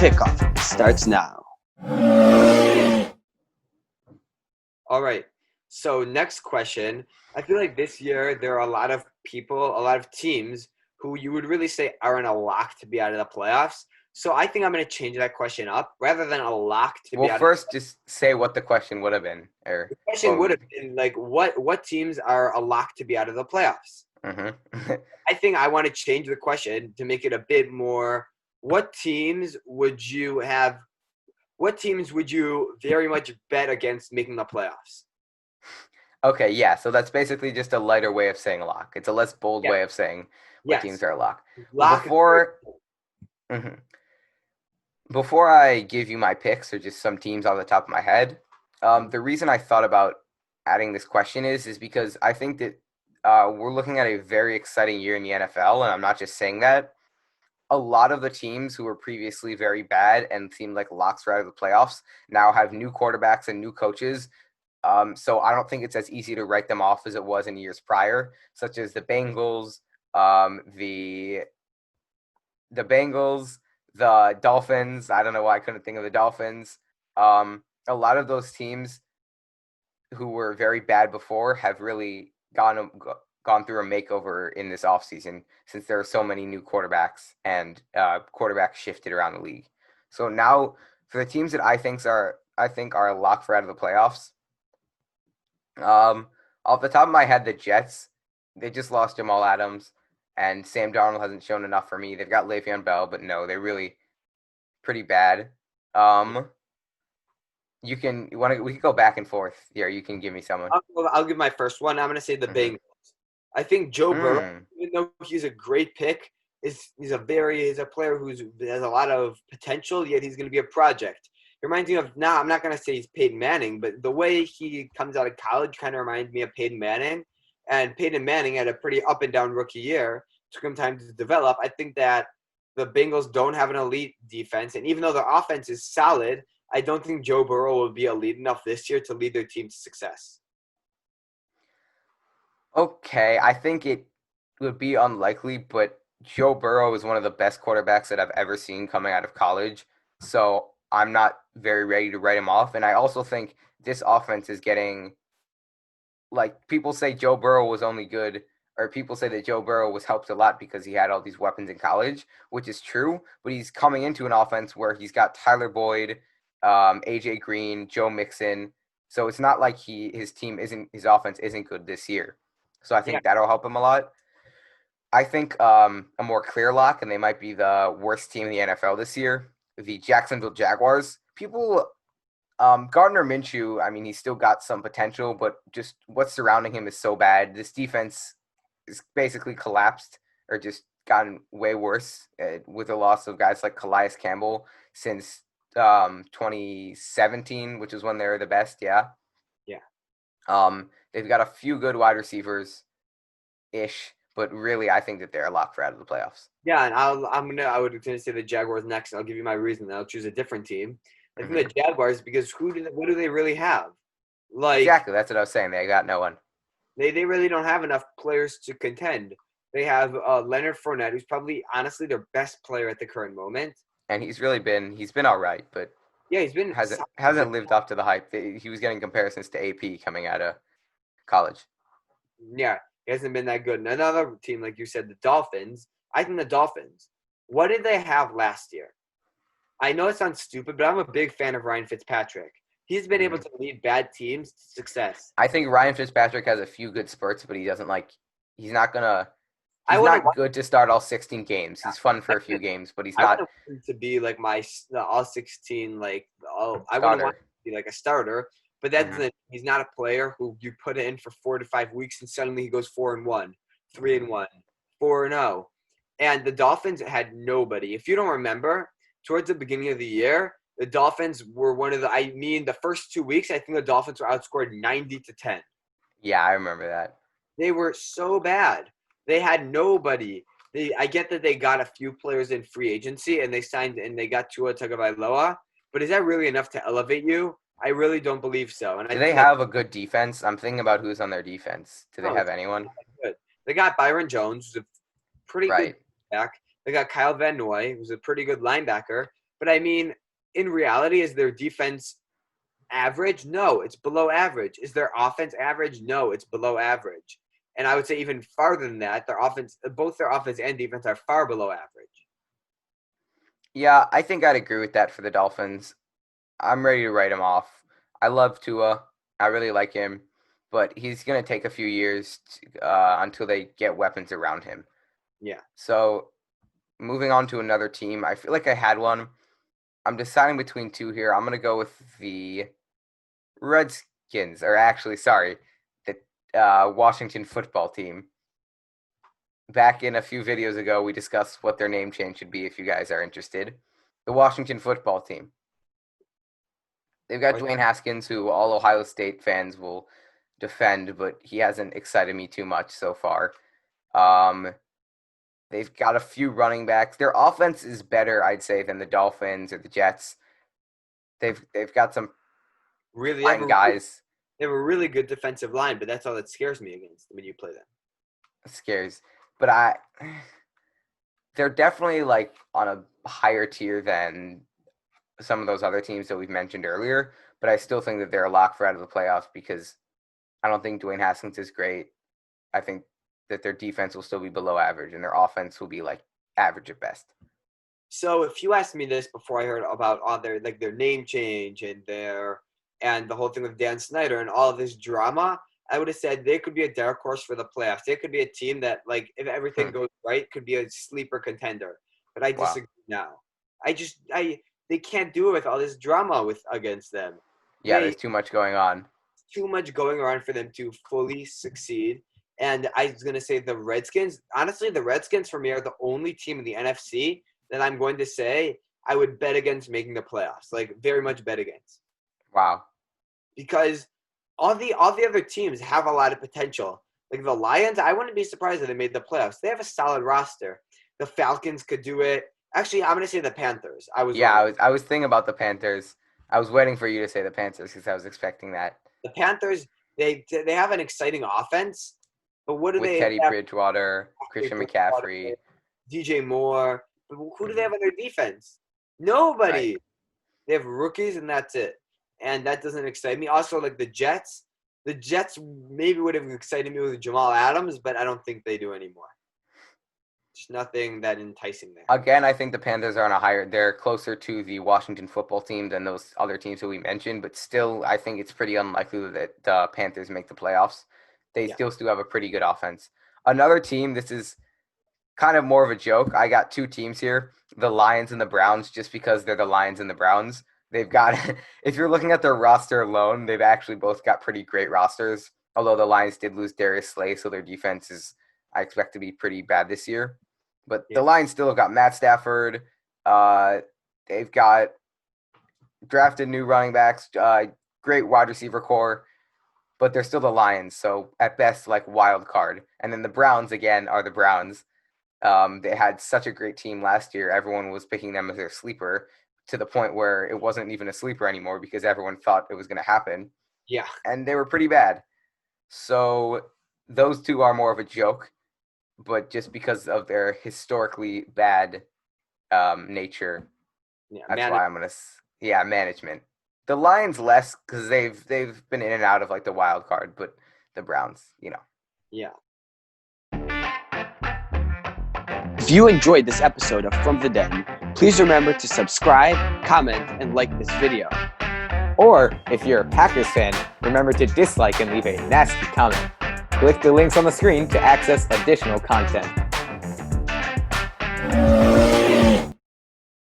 Kickoff starts now. All right. So next question. I feel like this year there are a lot of people, a lot of teams who you would really say are in a lock to be out of the playoffs. So I think I'm going to change that question up rather than a lock to be Well, out first, just say what the question would have been. the question would have been like what teams are a lock to be out of the playoffs? Mm-hmm. I think I want to change the question to make it a bit more what teams would you very much bet against making the playoffs? Okay, yeah. So that's basically just a lighter way of saying lock. It's a less bold Yeah. way of saying what Yes. teams are a lock. Lock Mhm. Before I give you my picks or just some teams off the top of my head, the reason I thought about adding this question is because I think that we're looking at a very exciting year in the NFL, and I'm not just saying that. A lot of the teams who were previously very bad and seemed like locks for out of the playoffs now have new quarterbacks and new coaches. So I don't think it's as easy to write them off as it was in years prior, such as the Bengals, the Bengals, the Dolphins. I don't know why I couldn't think of the Dolphins. A lot of those teams who were very bad before have really gone through a makeover in this offseason since there are so many new quarterbacks and quarterbacks shifted around the league. So now for the teams that I think are a lock for out of the playoffs, off the top of my head, the Jets, they just lost Jamal Adams, and Sam Darnold hasn't shown enough for me. They've got Le'Veon Bell, but no, they're really pretty bad. We can go back and forth here. You can give me someone. I'll give my first one. I'm going to say the Bengals. I think Joe Burrow, even though he's a great pick, he's a player who has a lot of potential, yet he's going to be a project. It reminds me of I'm not going to say he's Peyton Manning, but the way he comes out of college kind of reminds me of Peyton Manning. And Peyton Manning had a pretty up and down rookie year. Took him time to develop. I think that the Bengals don't have an elite defense, and even though their offense is solid, I don't think Joe Burrow will be elite enough this year to lead their team to success. Okay, I think it would be unlikely, but Joe Burrow is one of the best quarterbacks that I've ever seen coming out of college. So I'm not very ready to write him off. And I also think this offense is getting, like, people say Joe Burrow was only good, or people say that Joe Burrow was helped a lot because he had all these weapons in college, which is true. But he's coming into an offense where he's got Tyler Boyd, AJ Green, Joe Mixon. So it's not like his offense isn't good this year. So I think that'll help him a lot. I think a more clear lock, and they might be the worst team in the NFL this year, the Jacksonville Jaguars. Gardner Minshew, I mean, he's still got some potential, but just what's surrounding him is so bad. This defense is basically collapsed or just gotten way worse with the loss of guys like Calais Campbell since 2017, which is when they were the best. Yeah. They've got a few good wide receivers-ish, but really I think that they're a lock for out of the playoffs. Yeah, and I would say the Jaguars next, and I'll give you my reason. I'll choose a different team. I think the Jaguars, because what do they really have? Exactly, that's what I was saying. They got no one. They really don't have enough players to contend. They have Leonard Fournette, who's probably honestly their best player at the current moment. And he's been all right, but yeah, he's been hasn't lived up to the hype. He was getting comparisons to AP coming out of college. Yeah, he hasn't been that good. And another team, like you said, the Dolphins. I think the Dolphins. What did they have last year? I know it sounds stupid, but I'm a big fan of Ryan Fitzpatrick. He's been able to lead bad teams to success. I think Ryan Fitzpatrick has a few good spurts, but he's not good to start all 16 games. He's fun for a few games, but he's not. I want him to be like all 16, I wouldn't want him to be like a starter, but he's not a player who you put in for 4 to 5 weeks and suddenly he goes 4-1, 3-1, 4-0. And the Dolphins had nobody. If you don't remember, towards the beginning of the year, the Dolphins were the first 2 weeks, I think the Dolphins were outscored 90-10. Yeah, I remember that. They were so bad. They had nobody. I get that they got a few players in free agency and they signed and they got Tua Tagovailoa, but is that really enough to elevate you? I really don't believe so. And do they have a good defense? I'm thinking about who's on their defense. Do they have anyone? Good. They got Byron Jones, who's a pretty good back. They got Kyle Van Noy, who's a pretty good linebacker. But I mean, in reality, is their defense average? No, it's below average. Is their offense average? No, it's below average. And I would say even farther than that, both their offense and defense are far below average. Yeah, I think I'd agree with that for the Dolphins. I'm ready to write him off. I love Tua. I really like him, but he's going to take a few years until they get weapons around him. Yeah. So moving on to another team, I feel like I had one. I'm deciding between two here. I'm going to go with the Redskins, or actually, sorry, the Washington football team. Back in a few videos ago, we discussed what their name change should be if you guys are interested. The Washington football team. They've got Dwayne Haskins, who all Ohio State fans will defend, but he hasn't excited me too much so far. They've got a few running backs. Their offense is better, I'd say, than the Dolphins or the Jets. They've got some really fine guys. They have a really good defensive line, but that's all that scares me against when you play them. It scares. But they're definitely like on a higher tier than some of those other teams that we've mentioned earlier. But I still think that they're a lock for out of the playoffs because I don't think Dwayne Haskins is great. I think that their defense will still be below average and their offense will be like average at best. So if you asked me this before I heard about all their name change and the whole thing with Dan Snyder and all of this drama, I would have said they could be a dark horse for the playoffs. They could be a team that, like, if everything goes right, could be a sleeper contender. But I disagree now. They can't do it with all this drama against them. Yeah, there's too much going on. Too much going around for them to fully succeed. And I was going to say the Redskins. Honestly, the Redskins for me are the only team in the NFC that I'm going to say I would bet against making the playoffs. Like, very much bet against. Wow. Because all the other teams have a lot of potential. Like the Lions, I wouldn't be surprised if they made the playoffs. They have a solid roster. The Falcons could do it. Actually, I'm going to say the Panthers. I was thinking about the Panthers. I was waiting for you to say the Panthers because I was expecting that. The Panthers, they have an exciting offense, but what do with they Teddy have? Bridgewater, Christian McCaffrey, DJ Moore. But who do they have on their defense? Nobody. Right. They have rookies, and that's it. And that doesn't excite me. Also, like the Jets maybe would have excited me with Jamal Adams, but I don't think they do anymore. There's nothing that enticing there. Again, I think the Panthers are on a higher. They're closer to the Washington football team than those other teams that we mentioned, but still, I think it's pretty unlikely that the Panthers make the playoffs. They still have a pretty good offense. Another team, this is kind of more of a joke. I got two teams here, the Lions and the Browns, just because they're the Lions and the Browns. They've got, if you're looking at their roster alone, they've actually both got pretty great rosters, although the Lions did lose Darius Slay, so their defense is, I expect, to be pretty bad this year. But the Lions still have got Matt Stafford. They've got drafted new running backs, great wide receiver core, but they're still the Lions, so at best, like, wild card. And then the Browns, again, are the Browns. They had such a great team last year. Everyone was picking them as their sleeper, to the point where it wasn't even a sleeper anymore because everyone thought it was going to happen. Yeah. And they were pretty bad. So those two are more of a joke, but just because of their historically bad nature, that's why I'm going to – management. The Lions less because they've been in and out of, like, the wild card, but the Browns, Yeah. If you enjoyed this episode of From the Den, please remember to subscribe, comment, and like this video. Or, if you're a Packers fan, remember to dislike and leave a nasty comment. Click the links on the screen to access additional content.